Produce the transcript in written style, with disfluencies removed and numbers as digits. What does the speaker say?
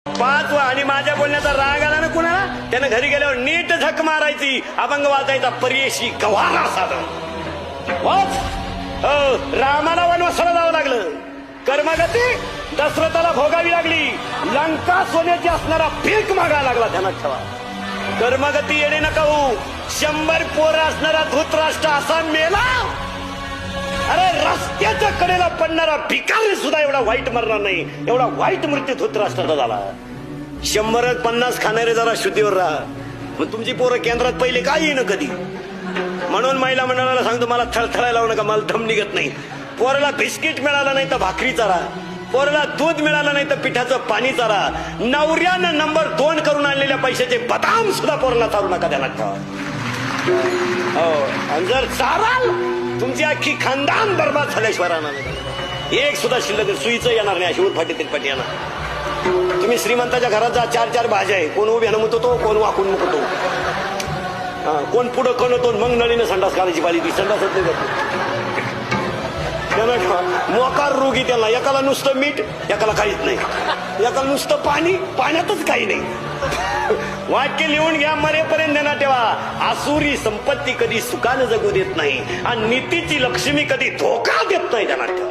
5 आणि माझ्या बोलण्याचा राग आला ना कुणाला त्यानं घरी गेल्यावर नीट झक मारायची, अभंग वाचायचा, परियशी गव्हाणा साधन वाच. रामाला वनवासाला जावं लागलं, कर्मगती दशरथाला भोगावी लागली, लंका सोन्याची असणारा पीक मागायला लागला. ध्यानात ठेवा, कर्मगती येणे नका होऊ. 100 पोरं असणारा धृतराष्ट्र असा मेला. अरे रस्त्याच्या कडेला पडणारा भिकारी सुद्धा एवढा वाईट मरणार नाही, एवढा वाईट मृत्यू धृतराष्ट्राचा झाला. 100-50 खाणारे जरा शुद्धीवर राहा. मग तुमची पोरं केंद्रात पहिले काय येईन कधी. म्हणून महिला मंडळाला सांगतो, मला थळथळायला लावू नका, मला दम निघत नाही. पोराला बिस्किट मिळालं नाही तर भाकरी चारा, पोराला दूध मिळालं नाही तर पिठाचं पाणी चारा. नवऱ्यानं नंबर 2 करून आणलेल्या पैशाचे बदाम सुद्धा पोराला चारू नका. ध्यानात ठेवा. हो, आणि जर चाराल तुमची अख्खी खानदान बर्बाद झाल्याशिवाय राहणार नाही. एक सुद्धा शिल्लक सुईचं येणार नाही, अशी उरफाटी तिरफाटी येणार. तुम्ही श्रीमंताच्या घरात जा, 4-4 भाज्या आहे, कोण उभ्यानं मुततो, कोण वाकून मुकतो, कोण पुढं कणतो, मग नळीनं संडास घालायची पाली, ती संडासच नाही जातो. मोकार रोगी त्याला, एकाला नुसतं मीठ, एकाला काहीच नाही, एकाला नुसतं पाणी, पाण्यातच काही नाही. वाक्य लिहून घ्या, मरेपर्यंत ध्यानात ठेवा. आसुरी संपत्ती कधी सुखानं जगू देत नाही आणि नीतीची लक्ष्मी कधी धोका देत नाही. ध्यानात ठेवा.